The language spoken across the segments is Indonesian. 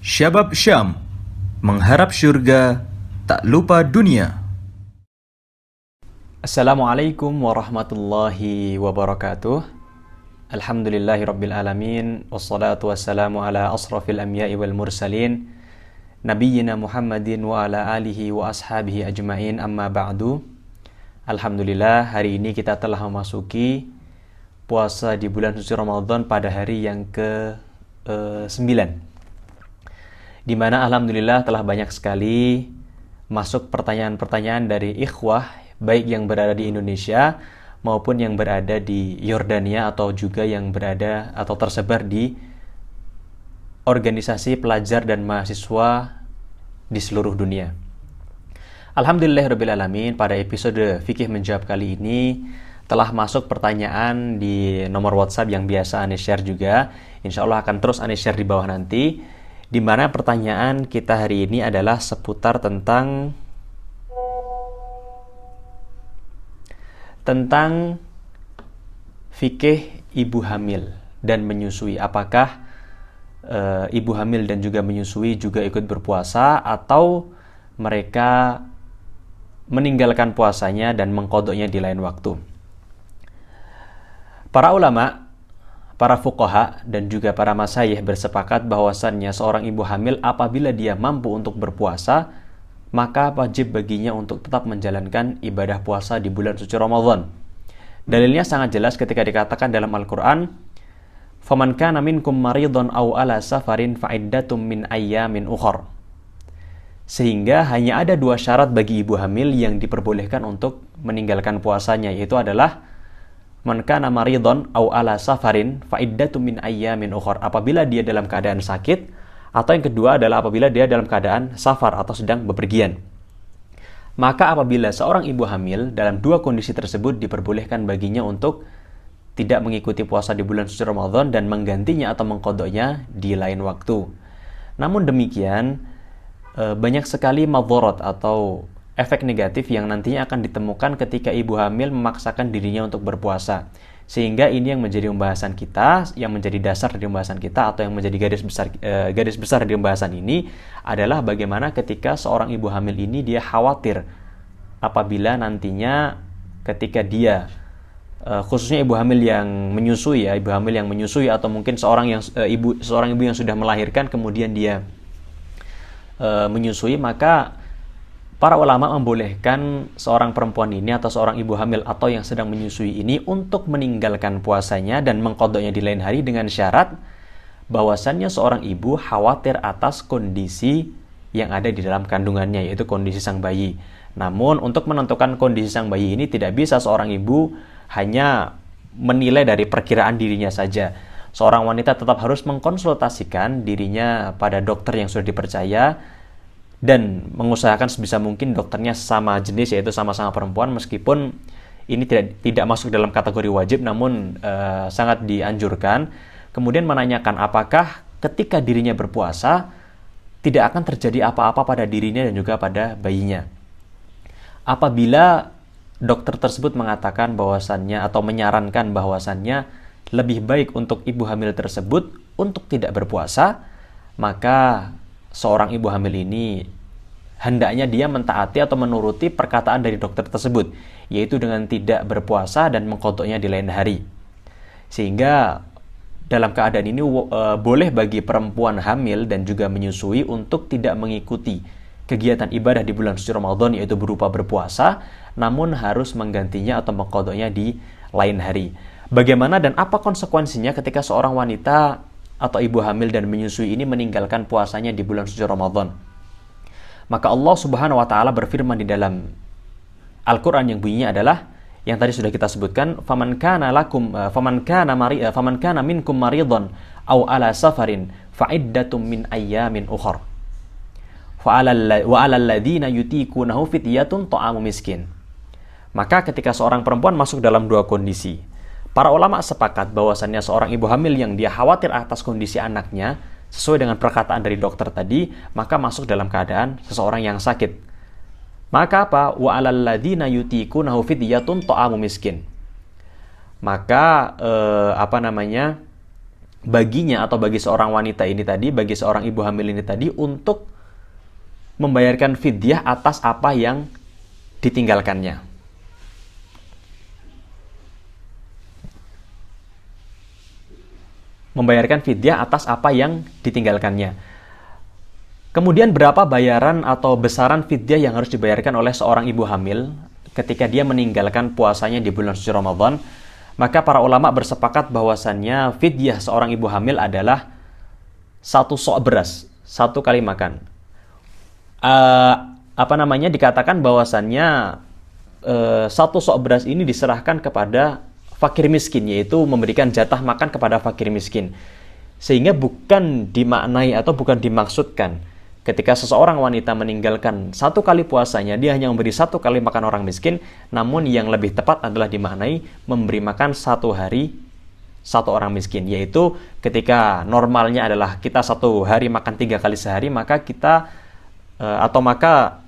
Syabab Syam, mengharap syurga, tak lupa dunia. Assalamualaikum warahmatullahi wabarakatuh. Alhamdulillahi rabbil alamin. Wassalatu wassalamu ala asrafil anbiya'i wal mursalin, nabiyyina Muhammadin wa ala alihi wa ashabihi ajma'in, amma ba'du. Alhamdulillah, hari ini kita telah memasuki puasa di bulan suci Ramadan pada hari yang ke-9, di mana alhamdulillah telah banyak sekali masuk pertanyaan-pertanyaan dari ikhwah, baik yang berada di Indonesia maupun yang berada di Yordania atau juga yang berada atau tersebar di organisasi pelajar dan mahasiswa di seluruh dunia. Alhamdulillahirrabbilalamin, pada episode Fikih Menjawab kali ini telah masuk pertanyaan di nomor WhatsApp yang biasa Ane share juga. Insya Allah akan terus Ane share di bawah nanti, di mana pertanyaan kita hari ini adalah seputar tentang fikih ibu hamil dan menyusui. Apakah ibu hamil dan juga menyusui juga ikut berpuasa atau mereka meninggalkan puasanya dan mengqodoknya di lain waktu? Para ulama, para fuqaha dan juga para masyayikh bersepakat bahwasannya seorang ibu hamil apabila dia mampu untuk berpuasa, maka wajib baginya untuk tetap menjalankan ibadah puasa di bulan suci Ramadan. Dalilnya sangat jelas ketika dikatakan dalam Al-Quran, "Faman kana minkum maridun aw ala safarin fa'iddatum min ayyamin ukhar." Sehingga hanya ada dua syarat bagi ibu hamil yang diperbolehkan untuk meninggalkan puasanya, yaitu adalah man kana maridun aw ala safarin fa'iddatum min ayyamin ukhar, apabila dia dalam keadaan sakit, atau yang kedua adalah apabila dia dalam keadaan safar atau sedang bepergian. Maka apabila seorang ibu hamil dalam dua kondisi tersebut, diperbolehkan baginya untuk tidak mengikuti puasa di bulan suci Ramadan dan menggantinya atau mengqodoknya di lain waktu. Namun demikian, banyak sekali madharat atau efek negatif yang nantinya akan ditemukan ketika ibu hamil memaksakan dirinya untuk berpuasa. Sehingga ini yang menjadi pembahasan kita, yang menjadi dasar dari pembahasan kita, atau yang menjadi garis besar dari pembahasan ini adalah bagaimana ketika seorang ibu hamil ini dia khawatir apabila nantinya ketika dia khususnya ibu hamil yang menyusui, atau mungkin seorang ibu yang sudah melahirkan kemudian dia menyusui, maka para ulama membolehkan seorang perempuan ini atau seorang ibu hamil atau yang sedang menyusui ini untuk meninggalkan puasanya dan mengqodoknya di lain hari dengan syarat bahwasannya seorang ibu khawatir atas kondisi yang ada di dalam kandungannya, yaitu kondisi sang bayi. Namun untuk menentukan kondisi sang bayi ini tidak bisa seorang ibu hanya menilai dari perkiraan dirinya saja. Seorang wanita tetap harus mengkonsultasikan dirinya pada dokter yang sudah dipercaya dan mengusahakan sebisa mungkin dokternya sama jenis, yaitu sama-sama perempuan, meskipun ini tidak masuk dalam kategori wajib, namun sangat dianjurkan. Kemudian menanyakan apakah ketika dirinya berpuasa tidak akan terjadi apa-apa pada dirinya dan juga pada bayinya. Apabila dokter tersebut mengatakan bahwasannya atau menyarankan bahwasannya lebih baik untuk ibu hamil tersebut untuk tidak berpuasa, maka seorang ibu hamil ini hendaknya dia mentaati atau menuruti perkataan dari dokter tersebut, yaitu dengan tidak berpuasa dan mengqodoknya di lain hari. Sehingga dalam keadaan ini boleh bagi perempuan hamil dan juga menyusui untuk tidak mengikuti kegiatan ibadah di bulan suci Ramadan, yaitu berupa berpuasa, namun harus menggantinya atau mengqodoknya di lain hari. Bagaimana dan apa konsekuensinya ketika seorang wanita atau ibu hamil dan menyusui ini meninggalkan puasanya di bulan suci Ramadan? Maka Allah Subhanahu wa taala berfirman di dalam Al-Qur'an yang bunyinya adalah yang tadi sudah kita sebutkan, faman kana minkum maridun aw ala safarin fa'iddatum min ayyamin ukhar wa 'alal ladzina yutiqunahu fidyatun ta'amu miskin. Maka ketika seorang perempuan masuk dalam dua kondisi, para ulama sepakat bahwasannya seorang ibu hamil yang dia khawatir atas kondisi anaknya, sesuai dengan perkataan dari dokter tadi, maka masuk dalam keadaan seseorang yang sakit. Maka apa? Wa 'alal ladzina yutiqunahu fidyatun ta'amu miskin. Maka baginya atau bagi seorang wanita ini tadi, bagi seorang ibu hamil ini tadi untuk membayarkan fidyah atas apa yang ditinggalkannya. Membayarkan fidyah atas apa yang ditinggalkannya. Kemudian berapa bayaran atau besaran fidyah yang harus dibayarkan oleh seorang ibu hamil ketika dia meninggalkan puasanya di bulan suci Ramadan? Maka para ulama bersepakat bahwasannya fidyah seorang ibu hamil adalah 1 sok beras, 1 kali makan. Dikatakan bahwasannya 1 sok beras ini diserahkan kepada fakir miskin, yaitu memberikan jatah makan kepada fakir miskin. Sehingga bukan dimaknai atau bukan dimaksudkan ketika seseorang wanita meninggalkan 1 kali puasanya, dia hanya memberi 1 kali makan orang miskin, namun yang lebih tepat adalah dimaknai memberi makan 1 hari 1 orang miskin, yaitu ketika normalnya adalah kita 1 hari makan 3 kali sehari, maka kita maka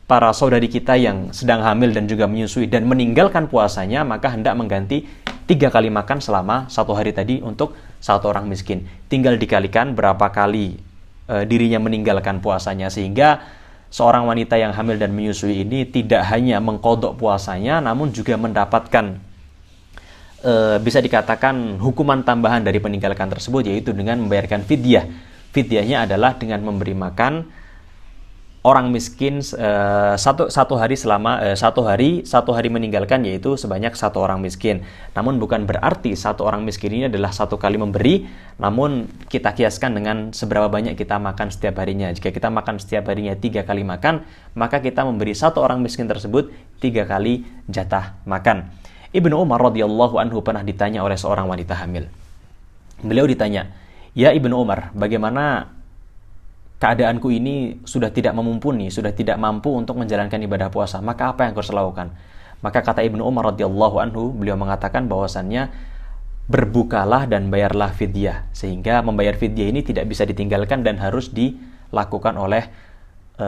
para saudari kita yang sedang hamil dan juga menyusui dan meninggalkan puasanya, maka hendak mengganti 3 kali makan selama 1 hari tadi untuk 1 orang miskin. Tinggal dikalikan berapa kali dirinya meninggalkan puasanya, sehingga seorang wanita yang hamil dan menyusui ini tidak hanya mengqadha puasanya, namun juga mendapatkan bisa dikatakan hukuman tambahan dari peninggalkan tersebut, yaitu dengan membayarkan fidyah. Fidyahnya adalah dengan memberi makan orang miskin satu hari selama 1 hari meninggalkan, yaitu sebanyak 1 orang miskin. Namun bukan berarti 1 orang miskin ini adalah 1 kali memberi, namun kita kiaskan dengan seberapa banyak kita makan setiap harinya. Jika kita makan setiap harinya 3 kali makan, maka kita memberi 1 orang miskin tersebut 3 kali jatah makan. Ibnu Umar radhiyallahu anhu pernah ditanya oleh seorang wanita hamil. Beliau ditanya, "Ya Ibnu Umar, bagaimana keadaanku ini sudah tidak memumpuni, sudah tidak mampu untuk menjalankan ibadah puasa, maka apa yang harus lakukan?" Maka kata Ibnu Umar radhiyallahu anhu, beliau mengatakan bahwasannya berbukalah dan bayarlah fidyah, sehingga membayar fidyah ini tidak bisa ditinggalkan dan harus dilakukan oleh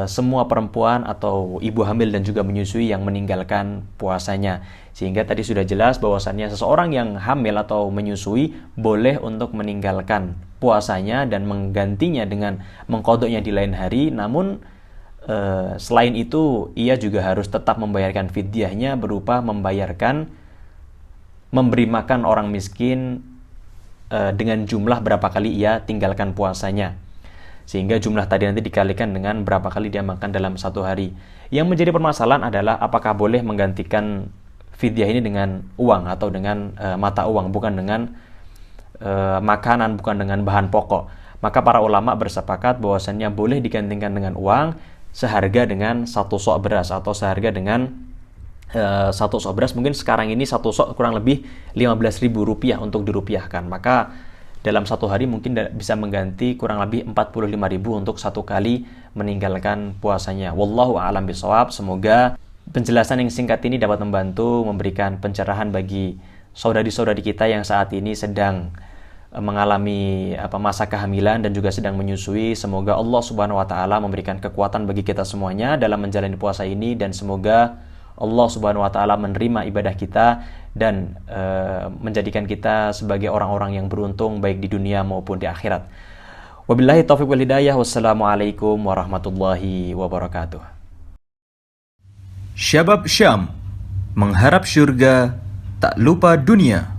semua perempuan atau ibu hamil dan juga menyusui yang meninggalkan puasanya. Sehingga tadi sudah jelas bahwasannya seseorang yang hamil atau menyusui boleh untuk meninggalkan puasanya dan menggantinya dengan mengqadhanya di lain hari, namun selain itu ia juga harus tetap membayarkan fidyahnya berupa memberi makan orang miskin dengan jumlah berapa kali ia tinggalkan puasanya, sehingga jumlah tadi nanti dikalikan dengan berapa kali dia makan dalam 1 hari. Yang menjadi permasalahan adalah apakah boleh menggantikan fidyah ini dengan uang atau dengan mata uang, bukan dengan makanan, bukan dengan bahan pokok. Maka para ulama bersepakat bahwasannya boleh digantikan dengan uang seharga dengan 1 sok beras, atau seharga dengan 1 sok beras. Mungkin sekarang ini 1 sok kurang lebih Rp15.000 untuk dirupiahkan. Maka dalam 1 hari mungkin bisa mengganti kurang lebih Rp45.000 untuk 1 kali meninggalkan puasanya. Wallahu a'lam bishawab. Semoga penjelasan yang singkat ini dapat membantu memberikan pencerahan bagi saudari-saudari kita yang saat ini sedang mengalami masa kehamilan dan juga sedang menyusui. Semoga Allah Subhanahu wa taala memberikan kekuatan bagi kita semuanya dalam menjalani puasa ini, dan semoga Allah Subhanahu wa taala menerima ibadah kita dan menjadikan kita sebagai orang-orang yang beruntung baik di dunia maupun di akhirat. Wabillahi taufiq wal hidayah. Wassalamualaikum warahmatullahi wabarakatuh. Syabab Syam, mengharap syurga, tak lupa dunia.